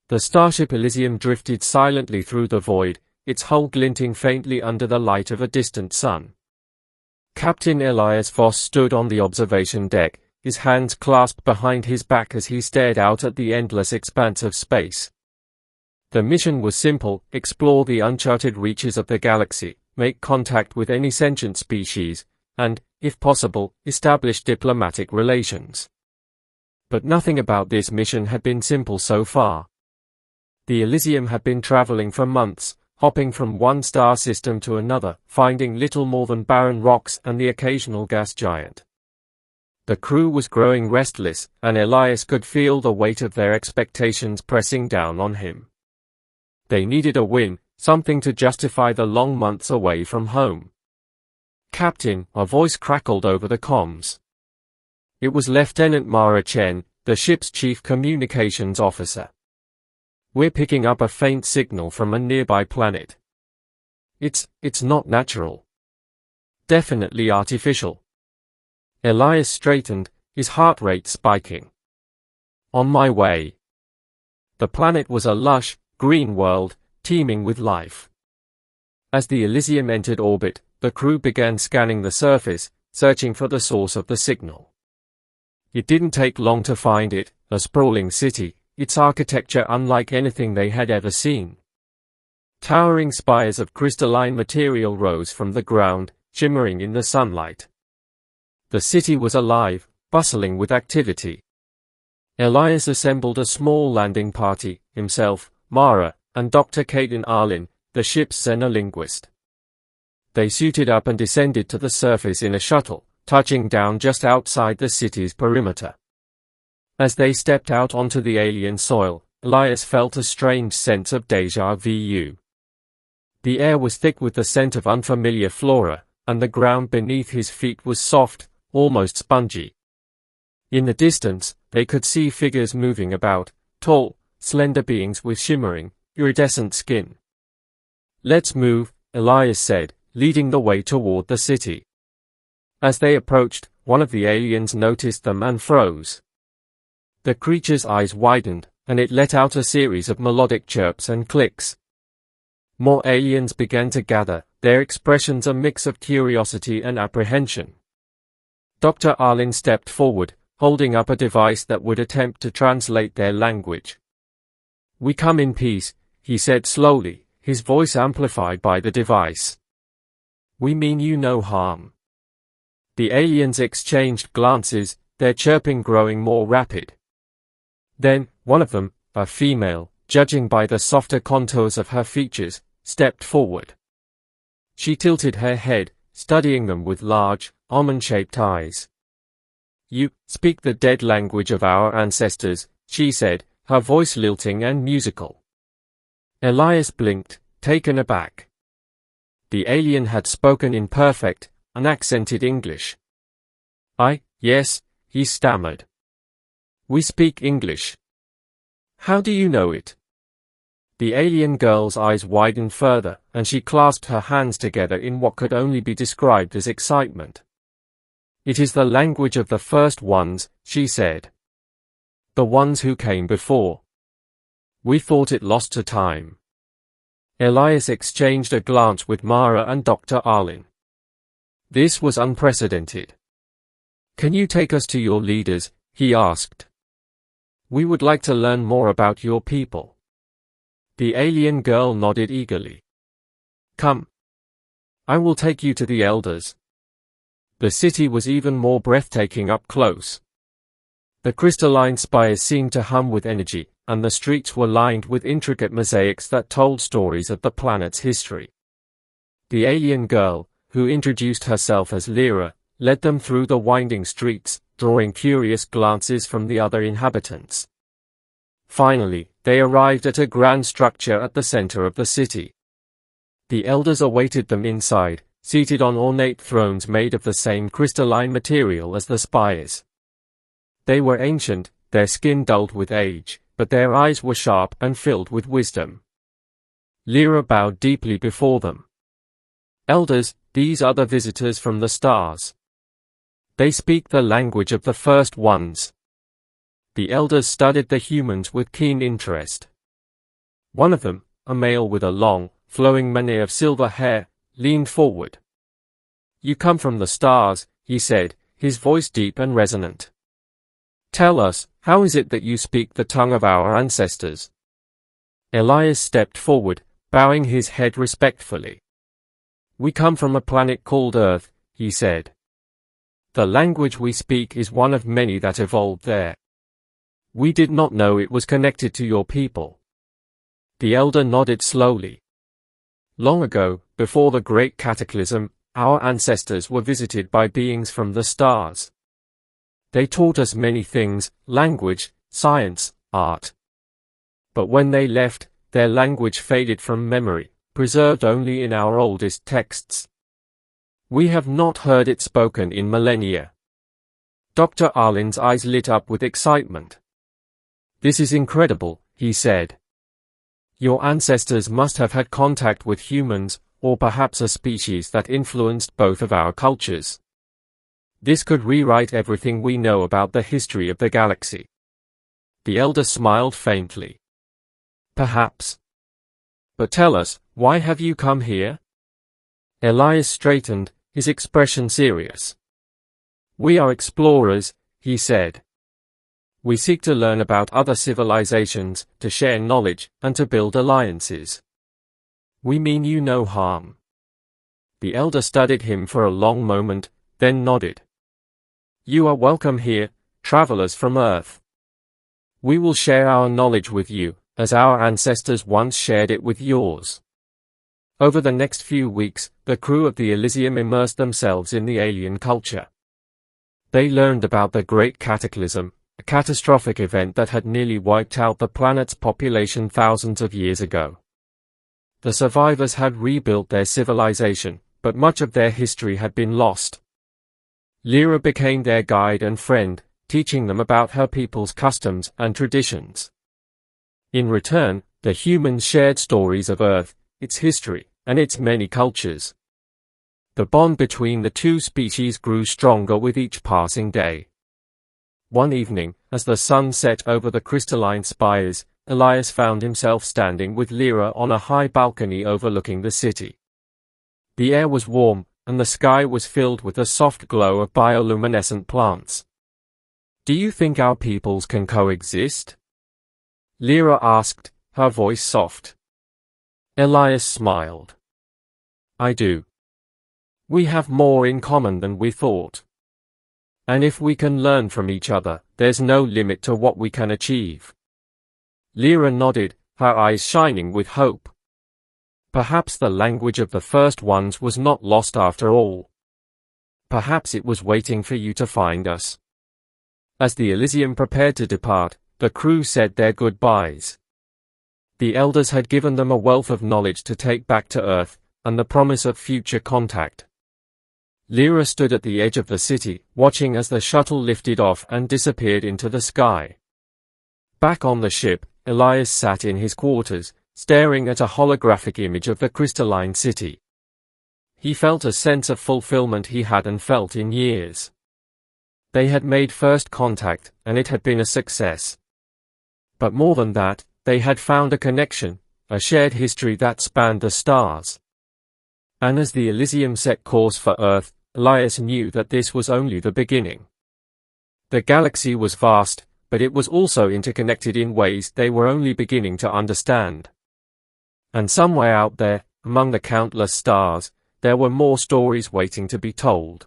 The starship Elysium drifted silently through the void, its hull glinting faintly under the light of a distant sun. Captain Elias Voss stood on the observation deck, his hands clasped behind his back as he stared out at the endless expanse of space. The mission was simple: explore the uncharted reaches of the galaxy, make contact with any sentient species, and, if possible, establish diplomatic relations. But nothing about this mission had been simple so far. The Elysium had been traveling for months, hopping from one star system to another, finding little more than barren rocks and the occasional gas giant. The crew was growing restless, and Elias could feel the weight of their expectations pressing down on him. They needed a win, something to justify the long months away from home. "Captain," a voice crackled over the comms. It was Lieutenant Mara Chen, the ship's chief communications officer. "We're picking up a faint signal from a nearby planet. It's not natural. Definitely artificial." Elias straightened, his heart rate spiking. "On my way." The planet was a lush, green world, teeming with life. As the Elysium entered orbit, the crew began scanning the surface, searching for the source of the signal. It didn't take long to find it, a sprawling city, its architecture unlike anything they had ever seen. Towering spires of crystalline material rose from the ground, shimmering in the sunlight. The city was alive, bustling with activity. Elias assembled a small landing party, himself, Mara, and Dr. Caden Arlin, the ship's xenolinguist. They suited up and descended to the surface in a shuttle, touching down just outside the city's perimeter. As they stepped out onto the alien soil, Elias felt a strange sense of déjà vu. The air was thick with the scent of unfamiliar flora, and the ground beneath his feet was soft, almost spongy. In the distance, they could see figures moving about, tall, slender beings with shimmering, iridescent skin. "Let's move," Elias said, leading the way toward the city. As they approached, one of the aliens noticed them and froze. The creature's eyes widened, and it let out a series of melodic chirps and clicks. More aliens began to gather, their expressions a mix of curiosity and apprehension. Dr. Arlin stepped forward, holding up a device that would attempt to translate their language. "We come in peace," he said slowly, his voice amplified by the device. "We mean you no harm." The aliens exchanged glances, their chirping growing more rapid. Then, one of them, a female, judging by the softer contours of her features, stepped forward. She tilted her head, studying them with large, almond-shaped eyes. "You speak the dead language of our ancestors," she said, her voice lilting and musical. Elias blinked, taken aback. The alien had spoken in perfect, unaccented English. Yes," he stammered. "We speak English." "How do you know it?" The alien girl's eyes widened further, and she clasped her hands together in what could only be described as excitement. "It is the language of the first ones," she said. "The ones who came before. We thought it lost to time." Elias exchanged a glance with Mara and Dr. Arlin. This was unprecedented. "Can you take us to your leaders?" he asked. "We would like to learn more about your people." The alien girl nodded eagerly. "Come. I will take you to the elders." The city was even more breathtaking up close. The crystalline spires seemed to hum with energy, and the streets were lined with intricate mosaics that told stories of the planet's history. The alien girl, who introduced herself as Lyra, led them through the winding streets, drawing curious glances from the other inhabitants. Finally, they arrived at a grand structure at the center of the city. The elders awaited them inside, seated on ornate thrones made of the same crystalline material as the spires. They were ancient, their skin dulled with age, but their eyes were sharp and filled with wisdom. Lyra bowed deeply before them. "Elders, these are the visitors from the stars. They speak the language of the first ones." The elders studied the humans with keen interest. One of them, a male with a long, flowing mane of silver hair, leaned forward. "You come from the stars," he said, his voice deep and resonant. "Tell us, how is it that you speak the tongue of our ancestors?" Elias stepped forward, bowing his head respectfully. "We come from a planet called Earth," he said. "The language we speak is one of many that evolved there. We did not know it was connected to your people." The elder nodded slowly. "Long ago, before the great cataclysm, our ancestors were visited by beings from the stars. They taught us many things: language, science, art. But when they left, their language faded from memory, preserved only in our oldest texts. We have not heard it spoken in millennia." Dr. Arlen's eyes lit up with excitement. "This is incredible," he said. "Your ancestors must have had contact with humans, or perhaps a species that influenced both of our cultures. This could rewrite everything we know about the history of the galaxy." The elder smiled faintly. "Perhaps. But tell us, why have you come here?" Elias straightened, his expression serious. "We are explorers," he said. "We seek to learn about other civilizations, to share knowledge, and to build alliances. We mean you no harm." The elder studied him for a long moment, then nodded. "You are welcome here, travelers from Earth. We will share our knowledge with you, as our ancestors once shared it with yours." Over the next few weeks, the crew of the Elysium immersed themselves in the alien culture. They learned about the Great Cataclysm, a catastrophic event that had nearly wiped out the planet's population thousands of years ago. The survivors had rebuilt their civilization, but much of their history had been lost. Lyra became their guide and friend, teaching them about her people's customs and traditions. In return, the humans shared stories of Earth, its history, and its many cultures. The bond between the two species grew stronger with each passing day. One evening, as the sun set over the crystalline spires, Elias found himself standing with Lyra on a high balcony overlooking the city. The air was warm, and the sky was filled with the soft glow of bioluminescent plants. "Do you think our peoples can coexist?" Lyra asked, her voice soft. Elias smiled. "I do. We have more in common than we thought. And if we can learn from each other, there's no limit to what we can achieve." Lyra nodded, her eyes shining with hope. Perhaps the language of the first ones was not lost after all. Perhaps it was waiting for you to find us. As the Elysium prepared to depart, the crew said their goodbyes. The elders had given them a wealth of knowledge to take back to Earth, and the promise of future contact. Lyra stood at the edge of the city, watching as the shuttle lifted off and disappeared into the sky. Back on the ship, Elias sat in his quarters, staring at a holographic image of the crystalline city. He felt a sense of fulfillment he hadn't felt in years. They had made first contact, and it had been a success. But more than that, they had found a connection, a shared history that spanned the stars. And as the Elysium set course for Earth, Elias knew that this was only the beginning. The galaxy was vast, but it was also interconnected in ways they were only beginning to understand. And somewhere out there, among the countless stars, there were more stories waiting to be told.